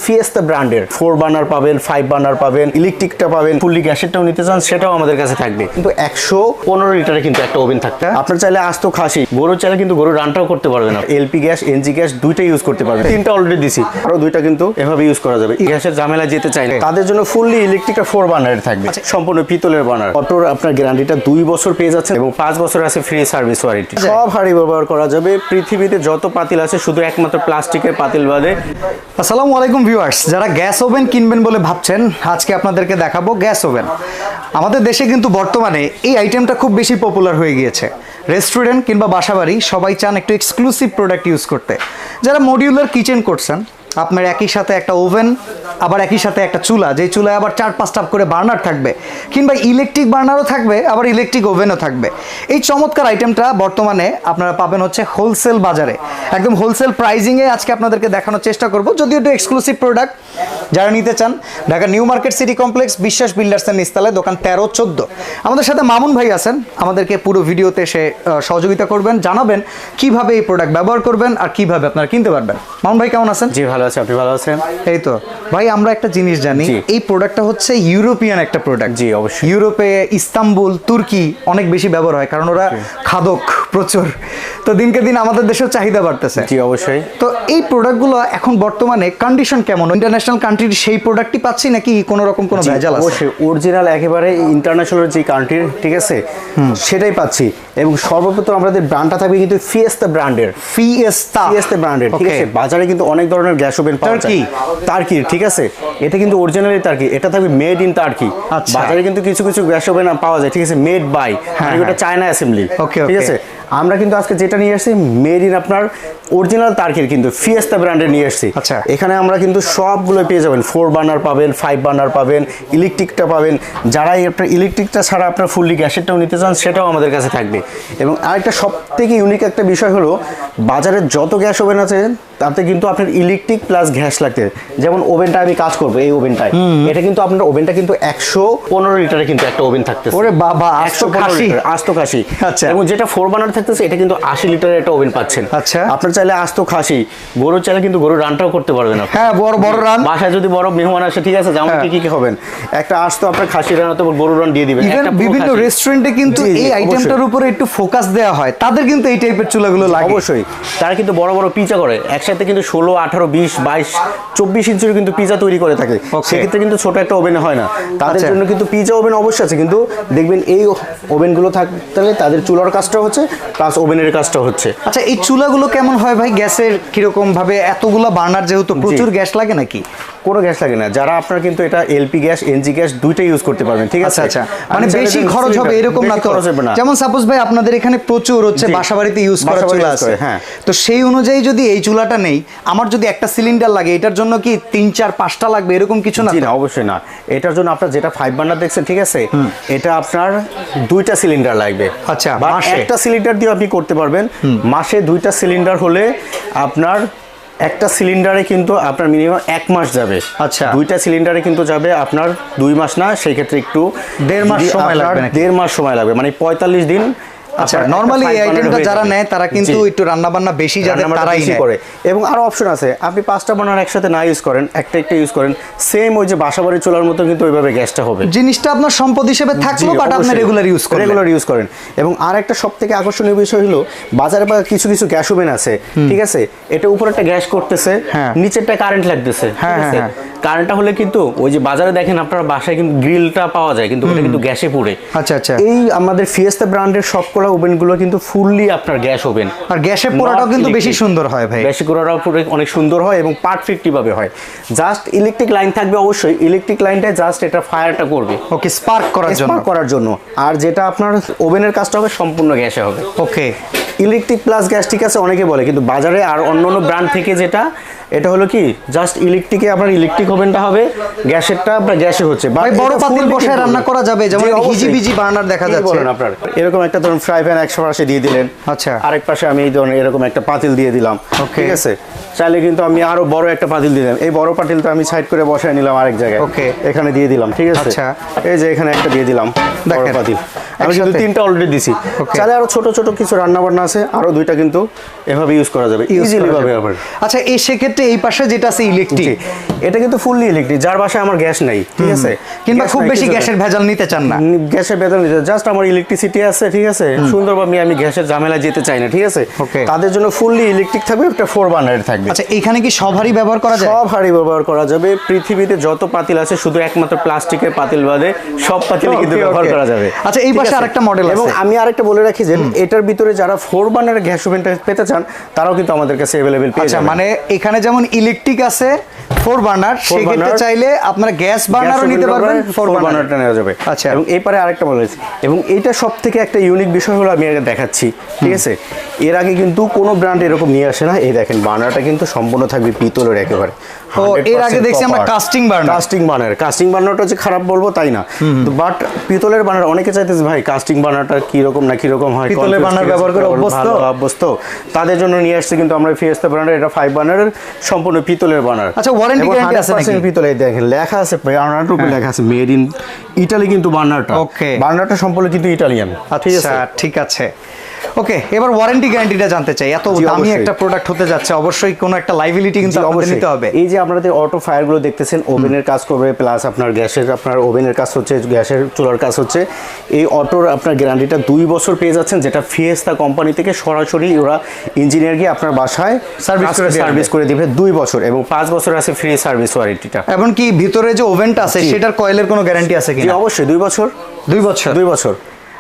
Fiesta ব্র্যান্ডের 4 burner পাবেন, 5 burner পাবেন, ইলেকট্রিকটা পাবেন, ফুললি গ্যাসেরটাও নিতে চান সেটাও আমাদের কাছে থাকবে। কিন্তু 115 লিটারে কিন্তু একটা ওভেন থাকবে। আপনার চাইলে আস্ত খাসি গরু চাইলে কিন্তু গরু রান্নাও করতে পারবেন। এলপি গ্যাস, এনজি গ্যাস দুইটা ইউজ করতে পারবেন। তিনটা অলরেডি দিছি, আরো দুইটা কিন্তু এভাবে ইউজ করা যাবে। গ্যাসের ঝামেলা যেতে চাইলে তাদের জন্য ফুললি ইলেকট্রিকটা 4 বার্নারের থাকবে, সম্পূর্ণ পিতলের বার্নার। অটোর আপনার গ্যারান্টিটা 2 বছর পেয়ে যাচ্ছে এবং 5 বছর আছে ফ্রি সার্ভিস ওয়ারেন্টি। সব হাঁড়ি ব্যবহার করা যাবে। পৃথিবীতে যত পাতিল আছে শুধু একমাত্র প্লাস্টিকের পাতিল বাদে। আসসালামু আলাইকুম ভিউয়ার্স, যারা গ্যাস ওভেন কিনবেন বলে ভাবছেন, আজকে আপনাদেরকে দেখাবো গ্যাস ওভেন। আমাদের দেশে কিন্তু বর্তমানে এই আইটেমটা খুব বেশি পপুলার হয়ে গিয়েছে। রেস্টুরেন্ট কিংবা বাসাবাড়ি সবাই চান একটু এক্সক্লুসিভ প্রোডাক্ট ইউজ করতে। যারা মডিউলার কিচেন করছেন, আপনার একই সাথে একটা ওভেন, আবার একই সাথে একটা চুলা, যে চুলায় আবার 4-5টা করে বার্নার থাকবে, কিংবা ইলেকট্রিক বার্নারও থাকবে, আবার ইলেকট্রিক ওভেনও থাকবে। এই চমৎকার আইটেমটা বর্তমানে আপনারা পাবেন হচ্ছে হোলসেল বাজারে, একদম হোলসেল প্রাইজিংয়ে আজকে আপনাদেরকে দেখানোর চেষ্টা করব। যদিও একটু এক্সক্লুসিভ প্রোডাক্ট, যারা নিতে চান Dhaka new market city complex বিশ্বাস বিল্ডার্সের নিচতলায়, দোকান 13-14। আমাদের সাথে মামুন ভাই আছেন, আমাদেরকে পুরো ভিডিওতে সে সহযোগিতা করবেন, জানাবেন কিভাবে এই প্রোডাক্ট ব্যবহার করবেন আর কিভাবে আপনারা কিনতে পারবেন। মামুন ভাই কেমন আছেন? জি ভালো আছে, আপনি ভালো আছেন? এই তো ভাই, আমরা একটা জিনিস জানি, এই প্রোডাক্টটা হচ্ছে ইউরোপিয়ান একটা প্রোডাক্ট। জি অবশ্যই। ইউরোপে ইস্তাম্বুল, তুর্কি অনেক বেশি ব্যবহার হয়, কারণ ওরা খাদক প্রচুর। তো দিনকে দিন আমাদের দেশেও চাহিদা বাড়তেছে। জি অবশ্যই। তো এই প্রোডাক্টগুলো এখন বর্তমানে কন্ডিশন কেমন? ইন্টারন্যাশনাল কান্ট্রির সেই প্রোডাক্টই পাচ্ছি নাকি কোনো রকম কোনো ভেজাল আছে? অবশ্যই অরিজিনাল একেবারে ইন্টারন্যাশনাল যে কান্ট্রির, ঠিক আছে, সেটাই পাচ্ছি। এবং সর্বপ্রথম আমাদের ব্র্যান্ডটা থাকবে কিন্তু ফিয়েস্তা ব্র্যান্ডের। ফিয়েস্তা ব্র্যান্ডের, ঠিক আছে। বাজারে কিন্তু অনেক ধরনের গ্যাস ওভেন পাওয়া যায় টার্কির, ঠিক আছে। এটা কিন্তু অরিজিনালি টার্কি, এটা থাকবে মেড ইন টার্কি। বাজারে কিন্তু কিছু কিছু গ্যাস ওভেন পাওয়া যায়, ঠিক আছে, মেড বাই, এটা চায়না অ্যাসেম্বলি, ঠিক আছে। আমরা কিন্তু আজকে যেটা নিয়ে আসছি মেড ইন আপনার অরিজিনাল টার্কির কিন্তু ফিয়েস্তা ব্র্যান্ডের নিয়ে আসছি। আচ্ছা, এখানে আমরা কিন্তু সবগুলো পেয়ে যাবেন। 4 বার্নার পাবেন, 5 বার্নার পাবেন, ইলেকট্রিকটা পাবেন। যারা আপনার ইলেকট্রিকটা ছাড়া আপনার ফুললি গ্যাসেরটাও নিতে চান সেটাও আমাদের কাছে থাকবে। এবং আরেকটা সব থেকে ইউনিক একটা বিষয় হলো, বাজারে যত গ্যাস ওভেন আছে তাতে কিন্তু আপনার ইলেকট্রিক প্লাস গ্যাস লাগতে, যেমন ওভেনটা আমি কাজ করবো এই ওভেনটায়, এটা কিন্তু আপনার ওভেনটা কিন্তু 115 লিটারে কিন্তু একটা ওভেন থাকতেছে। ওরে বাবা, 115 লিটার আস্ত খাসি। আচ্ছা। এবং যেটা 4 বার্নার থাকতেছে এটা কিন্তু 80 লিটারের একটা ওভেন পাচ্ছেন। আচ্ছা। আপনার চাইলে আস্ত খাসি গরু চাইলে কিন্তু গরু রানটাও করতে পারবেন না। হ্যাঁ, বড় বড় রান। বাসায় যদি বড় মেহমান আসে, ঠিক আছে, যেমন কি হবেন, একটা আস্ত আপনার খাসি রান অথবা গরু রান দিয়ে দিবেন। বিভিন্ন রেস্টুরেন্টে কিন্তু এই আইটেমটার উপরে একটু ফোকাস দেওয়া হয়, তাদের কিন্তু এই টাইপের চুলাগুলো লাগে। অবশ্যই, তারা কিন্তু বড় বড় পিজা করে একসাথে, কিন্তু 16, 18, 20, 22, 24 ইঞ্চির কিন্তু পিজা তৈরি করে থাকে। সেক্ষেত্রে কিন্তু ছোট একটা ওভেনে হয় না, তাদের জন্য কিন্তু পিজা ওভেন অবশ্যই আছে। কিন্তু দেখবেন এই ওভেনগুলো থাকলে তাদের চুলার কাজটা হচ্ছে প্লাস ওভেনের কাজটা হচ্ছে। আচ্ছা, এই চুলাগুলো কেমন হয় ভাই? গ্যাসের কিরকম ভাবে, এতগুলো বার্নার যেহেতু প্রচুর গ্যাস লাগে নাকি? কোনো গ্যাস লাগে না। যারা আপনার কিন্তু এটা এলপি গ্যাস, এনজি গ্যাস দুইটা ইউজ করতে পারবেন, ঠিক আছে। আচ্ছা, মানে বেশি খরচ হবে এরকম না তো? যেমন সাপোজ ভাই আপনাদের এখানে প্রচুর হচ্ছে বাসাবাড়িতে ইউজ করা চুলা আছে, হ্যাঁ, তো সেই অনুযায়ী যদি এই চুলাটা নেই, আমার যদি একটা সিলিন্ডার লাগে, এটার জন্য কি 3, 4, 5টা লাগবে এরকম কিছু না? না, অবশ্যই না। এটার জন্য আপনার যেটা 5 বার্নার দেখছেন, ঠিক আছে, এটা আপনার 2টা সিলিন্ডার লাগবে। আচ্ছা, একটা সিলিন্ডার দিয়ে আপনি করতে পারবেন। মাসে 2টা সিলিন্ডার হলে আপনার একটা সিলিন্ডারে কিন্তু আপনার মিনিমাম 1 মাস যাবে। আচ্ছা, 2টা সিলিন্ডারে কিন্তু যাবে আপনার 2 মাস না, সেই ক্ষেত্রে একটু 1.5 মাস সময় লাগবে। 1.5 মাস সময় লাগবে, মানে 45 দিন। আচ্ছা, নরমালি এই আইটেমটা যারা নেয় তারা কিন্তু একটু রান্না বান্না বেশি যাদের তারাই নেয় করে। এবং আরো অপশন আছে, আপনি 5টা বার্নার একসাথে না ইউজ করেন, একটা ইউজ করেন, সেম ওই যে বাসাবাড়ি চুলার মতো কিন্তু ওইভাবে গ্যাসটা হবে। জিনিসটা আপনার সম্পদ হিসেবে থাকলো, বাট আপনি রেগুলার ইউজ করেন। এবং আরেকটা সবথেকে আকর্ষণীয় বিষয় হলো, বাজারে বা কিছু কিছু গ্যাস ওভেন আছে, ঠিক আছে, এটা উপরে একটা গ্যাস করতেছে, নিচেরটা কারেন্ট লাগতেছে, ঠিক আছে। কারেন্টটা হলে কিন্তু ওই যে বাজারে দেখেন আপনার বাসায় কিন্তু গ্রিলটা পাওয়া যায়, কিন্তু ওটা কিন্তু গ্যাসে পুড়ে। আচ্ছা আচ্ছা, এই আমাদের ফিয়েস্তা ব্র্যান্ডের সবগুলো ওভেনগুলো কিন্তু ফুললি আপনার গ্যাস ওভেন, আর গ্যাসে পোড়াটাও কিন্তু বেশি সুন্দর হয় ভাই। গ্যাসে পোড়াটাও অনেক সুন্দর হয় এবং পারফেক্টলি ভাবে হয়। জাস্ট ইলেকট্রিক লাইন থাকবে, অবশ্যই ইলেকট্রিক লাইনটা জাস্ট এটা ফায়ারটা করবে, ওকে, স্পার্ক করার জন্য। আর যেটা আপনার ওভেনের কাজটা হবে সম্পূর্ণ গ্যাসে হবে। ওকে, ইলেকট্রিক প্লাস গ্যাস, ঠিক আছে, অনেকে বলে, কিন্তু বাজারে আর অন্য ব্র্যান্ড থেকে যেটা, এটা হলো কি জাস্ট ইলেকট্রিকে আপনার ইলেকট্রিক ওভেনটা হবে, গ্যাসেরটা আপনার গ্যাসে হচ্ছে। ভাই বড় পাতিল বসায় রান্না করা যাবে, যেমন হিজিবিজি বার্নার দেখা যাচ্ছে। বলেন আপনার এরকম একটা ধরুন ফ্রাই প্যান 100 পাশে দিয়ে দিলেন, আচ্ছা, আরেক পাশে আমি এই ধরনের এরকম একটা পাতিল দিয়ে দিলাম, ঠিক আছে। চাইলে কিন্তু আমি আরো বড় একটা পাতিল দিয়ে দিলাম, এই বড় পাতিলটা আমি সাইড করে বসায় নিলাম আরেক জায়গায়, ওকে, এখানে দিয়ে দিলাম, ঠিক আছে। আচ্ছা, এই যে এখানে একটা দিয়ে দিলাম বড় পাতিল, আমি কিন্তু 3টা অলরেডি দিছি। চাইলে আরো ছোট ছোট কিছু রান্না বান্না আছে, আরো 2টা কিন্তু এভাবে ইউজ করা যাবে ইজিলি ভাবে। আচ্ছা, এই সেক্ষেত্রে লাস্টে এই পাশে যেটা আছে ইলেকট্রিক, এটা কিন্তু ফুললি ইলেকট্রিক, যার বাসায় আমার গ্যাস নাই, ঠিক আছে, কিংবা খুব বেশি গ্যাসের ভেজাল নিতে চান না, গ্যাসের বেতন নিতে জাস্ট আমার ইলেকট্রিসিটি আছে, ঠিক আছে, সুন্দরভাবে আমি গ্যাসের ঝামেলা যেতে চাই না, ঠিক আছে, Okay. তাদের জন্য ফুললি ইলেকট্রিক থাকবে, একটা 4 বার্নার থাকবে। আচ্ছা এখানে কি সব হাঁড়ি ব্যবহার করা যায়? সব হাঁড়ি ব্যবহার করা যাবে, পৃথিবীতে যত পাতিল আছে শুধু একমাত্র প্লাস্টিকের পাতিল বাদে সব পাতিল কিন্তু Okay, ব্যবহার okay. করা যাবে। আচ্ছা, এই ঠিক পাশে আছে? আরেকটা মডেল এবং আছে। আমি আরেকটা বলে রাখি যে এটার ভিতরে যারা 4 বার্নার গ্যাস ওভেনটা পেতে চান তারাও কিন্তু আমাদের কাছে अवेलेबल পেয়ে আচ্ছা যাবেন। মানে এখানে যেমন ইলেকট্রিক আছে 4 বার্নার, সেক্ষেত্রে burner, চাইলে আপনারা গ্যাস বার্নারও নিতে পারবেন, 4 বার্নার। বার্নারটা নেওয়া যাবে। আচ্ছা। এবং এই পারে আরেকটা বলেছি, এবং এইটা সব থেকে একটা ইউনিক বিষয় হলো আমি আগে দেখাচ্ছি, ঠিক আছে, এর আগে কিন্তু কোনো ব্র্যান্ড এরকম নিয়ে আসে না। এই দেখেন বার্নারটা কিন্তু সম্পূর্ণ থাকবে পিতলের একেবারে। ও এর আগে দেখছি আমরা কাস্টিং বার্নার। কাস্টিং বার্নারটা যে খারাপ বলবো তাই না, বাট পিতলের বার্নার অনেকে চাইতেছে ভাই কাস্টিং বার্নারটা কি রকম না কি রকম হয়, পিতলের বার্নার ব্যবহার করে অভ্যস্ত, তাদের জন্য নিয়ে আসছে কিন্তু আমরা ফিয়েস্তা বার্নার, এটা 5 বার্নারের সম্পূর্ণ পিতলের বার্নার। আচ্ছা ওয়ারেন্টি গ্যারান্টি আছে নাকি? পিতলে দেখেন লেখা আছে, বার্নারটার উপরে লেখা আছে মেড ইন ইতালি, কিন্তু বার্নারটা Okay. বার্নারটা সম্পূর্ণ কিন্তু ইটালিয়ান, ঠিক আছে। আচ্ছা ঠিক আছে, ওকে এবার ওয়ারেন্টি গ্যারান্টিটা জানতে চাই। এত জি, দামি অবশ্যই। একটা প্রোডাক্ট হতে যাচ্ছে, অবশ্যই কোনো একটা লাইবিলিটি কিন্তু জি, আপনাদের অবশ্যই। নিতে হবে। এই যে আপনাদের অটো ফায়ার গুলো দেখতেছেন, ওভেনের কাজ করবে প্লাস আপনার গ্যাসের, আপনার ওভেনের কাজ হচ্ছে, গ্যাসের চুলার কাজ হচ্ছে, এই অটোর আপনার গ্যারান্টিটা 2 বছর পেয়ে যাচ্ছেন, যেটা ফিয়েস্তা কোম্পানি থেকে সরাসরি ওরা ইঞ্জিনিয়ার গিয়ে আপনার বাসায় সার্ভিস করে দিবে 2 বছর, এবং 5 বছর আছে ফ্রি সার্ভিস ওয়ারেন্টিটা। এমনকি ভিতরে যে ওভেনটা আছে সেটার কয়েলের কোনো গ্যারান্টি আছে জি কিনা? অবশ্যই 2 বছর। 2 বছর। 2 বছর।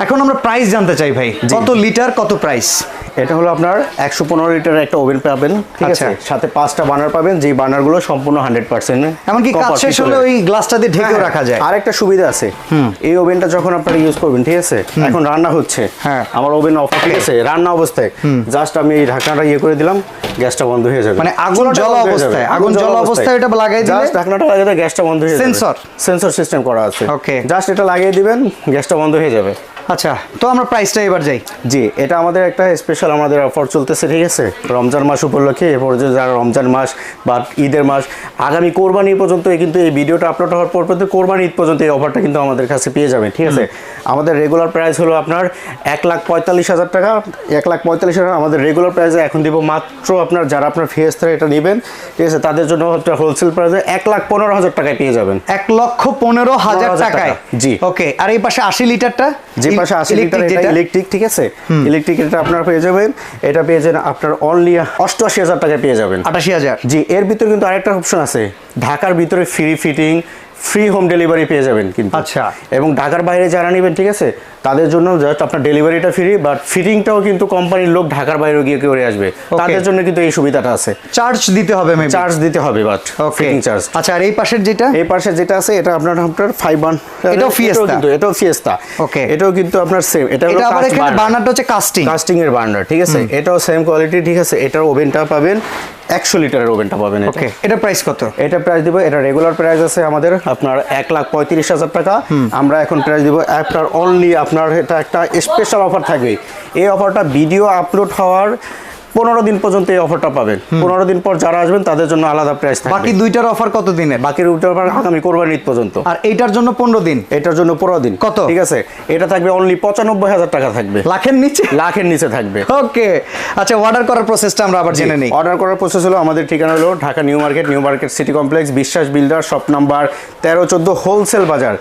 এখন আমরা প্রাইস জানতে চাই ভাই, কত লিটার কত প্রাইস? এটা হলো আপনার 115 লিটারের একটা ওভেন পাবেন, ঠিক আছে, আচ্ছা। সাথে 5টা বার্নার পাবেন, যেই বার্নারগুলো সম্পূর্ণ 100% এমনকি কাজ শেষ হলে ওই গ্লাসটা দিয়ে ঢেকেও রাখা যায়। আরেকটা সুবিধা আছে, এই ওভেনটা যখন আপনারা ইউজ করবেন, ঠিক আছে, এখন রান্না হচ্ছে, হ্যাঁ। আমার ওভেন অফ, ঠিক আছে, রান্না অবস্থায় জাস্ট আমি এই ঢাকনাটা করে দিলাম, গ্যাসটা বন্ধ হয়ে যাবে, মানে আগুন চুলাটা জ্বলা বন্ধ হয়ে অবস্থায়, যাবে। আগুন জ্বলা অবস্থায় এটা লাগাই দিলে জাস্ট ঢাকনাটা লাগিয়ে দিলে গ্যাসটা বন্ধ হয়ে যাবে। সেন্সর সিস্টেম করা আছে, Okay. জাস্ট এটা লাগিয়ে দিবেন, গ্যাসটা বন্ধ হয়ে যাবে। আচ্ছা তো আমরা প্রাইসটা এবার যাই। জি, এটা আমাদের একটা স্পেশাল আমাদের অফার চলতেছে, ঠিক আছে, রমজান মাস উপলক্ষে, এরপর যে যারা রমজান মাস বা ঈদের মাস, আগামী কোরবানি পর্যন্ত কিন্তু এই ভিডিওটা আপলোড হওয়ার পর পর্যন্ত কোরবানি ঈদ পর্যন্ত এই অফারটা কিন্তু আমাদের কাছে পেয়ে যাবেন, ঠিক আছে। আমাদের রেগুলার প্রাইস হলো আপনার 1,45,000 টাকা, 1,45,000 আমাদের রেগুলার প্রাইসে এখন দিব মাত্র আপনার যারা আপনার ফিয়েস্তা এটা নেবেন, ঠিক আছে, তাদের জন্য হোলসেল প্রাইসে 1,15,000 টাকায় পেয়ে যাবেন। 1,15,000 টাকায়। জি। ওকে, আর এই পাশে 80 লিটারটা, যে পাশে 80 লিটার এটা যেটা ইলেকট্রিক, ঠিক আছে, ইলেকট্রিক এটা আপনারা পেয়ে যাবেন, এটা পেয়ে যাবেন আপনার অনলি 88,000 টাকায় পেয়ে যাবেন। 88,000। জি, এর ভিতরে কিন্তু আরেকটা অপশন আছে, ঢাকার ভিতরে free fitting, free home delivery পেয়ে যাবেন কিন্তু। আচ্ছা। এবং ঢাকার বাইরে যারা নেবেন, ঠিক আছে, তাদের জন্য জাস্ট আপনার ডেলিভারিটা ফ্রি, বাট ফিটিংটাও কিন্তু কোম্পানির লোক ঢাকার বাইরে গিয়ে করে আসবে, তাদের জন্য কিন্তু এই সুবিধাটা আছে। চার্জ দিতে হবে, মেবি চার্জ দিতে হবে, বাট ফিটিং চার্জ। আচ্ছা, আর এই পাশের যেটা, এই পাশে যেটা আছে এটা আপনার 5 বার্ন, এটাও Fiesta? কিন্তু এটাও ফিয়েস্তা। Okay. এটাও কিন্তু আপনার সেম, এটা হলো আবার cast এখানে burner। বার্নারটা হচ্ছে কাস্টিং এর বার্নার, ঠিক আছে, এটাও সেম কোয়ালিটি, ঠিক আছে, এটার ওভেনটা পাবেন 100 লিটারের ওভেনটা পাবেন। ওকে, এটা প্রাইস কত? এটা প্রাইস দিব, এটা রেগুলার প্রাইস আছে আমাদের আপনার 1,35,000 টাকা, আমরা এখন প্রাইস দিব আপনার অনলি, আপনার এটা একটা স্পেশাল অফার থাকবে। এই অফারটা ভিডিও আপলোড হওয়ার 15 দিন পর্যন্ত এই অফারটা পাবেন, 15 দিন পর যারা আসবেন তাদের জন্য আলাদা প্রাইস থাকবে। বাকি দুইটার অফার কত দিনের? বাকি দুইটার অফার আগামী কোরবানি ঈদ পর্যন্ত। আর এইটার জন্য 15 দিন, এটার জন্য 15 দিন। কত? ঠিক আছে, এটা থাকবে অনলি 95,000 টাকা থাকবে, লাখের নিচে। লাখের নিচে থাকবে। ওকে, আচ্ছা অর্ডার করার প্রসেসটা আমরা আবার জেনে নিই। অর্ডার করার প্রসেস হলো, আমাদের ঠিকানা হলো Dhaka new market city complex, বিশ্বাস বিল্ডার, শপ নাম্বার 13-14, হোলসেল বাজার।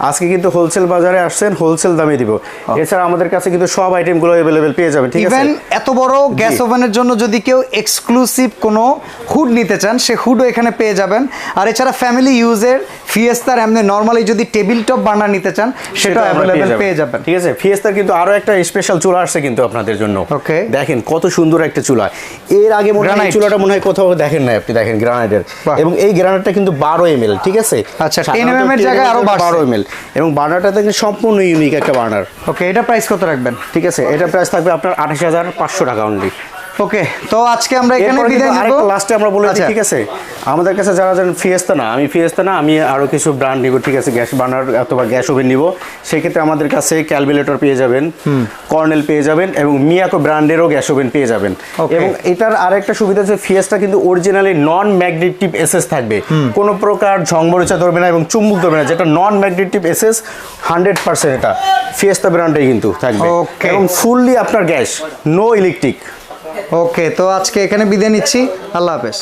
আজকে কিন্তু হোলসেল বাজারে আসছেন, হোলসেল দামে দিব। এছাড়া আমাদের কাছে কিন্তু সব আইটেমগুলো अवेलेबल পেয়ে যাবেন, ঠিক আছে। ইভেন এত বড় গ্যাস ওভেনের জন্য যদি কেউ এক্সক্লুসিভ কোনো হুড নিতে চান, সে হুডও এখানে পেয়ে যাবেন। আর এছাড়া ফ্যামিলি ইউজের ফিয়েস্তার এমনি নরমালি যদি টেবিল টপ বার্নার নিতে চান, সেটা অ্যাভেলেবেল পেয়ে যাবেন, ঠিক আছে। ফিয়েস্তার কিন্তু আরো একটা স্পেশাল চুলা আসছে কিন্তু আপনাদের জন্য। ওকে, দেখেন কত সুন্দর একটা চুলা। এর আগে মনে হয় চুলাটা মনে হয় কোথাও দেখেন না আপনি, দেখেন গ্রানাইটের, এবং এই গ্রানাইটটা কিন্তু 12 ml, ঠিক আছে। আচ্ছা, 10 mm এর জায়গায় আরো 12 ml, এবং বার্নারটা দেখেন সম্পূর্ণ ইউনিক একটা বার্নার। ওকে, এটা প্রাইস কত রাখবেন? ঠিক আছে, এটা প্রাইস থাকবে আপনার 28,500 টাকা অনলি। ওকে, তো আজকে আমরা এখানে বিদায় নিব। লাস্টে আমরা বলে দিই, ঠিক আছে, আমাদের কাছে যারা জানেন ফিয়েস্তা না, আমি আরো কিছু ব্র্যান্ড নিব, ঠিক আছে, গ্যাস বার্নার অথবা গ্যাস ওভেন নিব। সেক্ষেত্রে আমাদের কাছে ক্যালকুলেটর পেয়ে যাবেন, কর্নেল পেয়ে যাবেন, এবং মিয়াকো ব্র্যান্ডেরও গ্যাস ওভেন পেয়ে যাবেন। এবং এটার আরেকটা সুবিধা হচ্ছে ফিয়েস্তা কিন্তু অরিজিনালি নন ম্যাগনেটিভ এসএস থাকবে, কোনো প্রকার ঝংমরিচা ধরবে না এবং চুম্বক ধরবে না, যেটা নন ম্যাগনেটিভ এসএস 100% এটা ফিয়েস্তা ব্র্যান্ডে কিন্তু থাকবে, এবং ফুললি আপনার গ্যাস, নো ইলেকট্রিক। ওকে, তো আজকে এখানে বিদায় নিচ্ছি, আল্লাহ হাফেজ।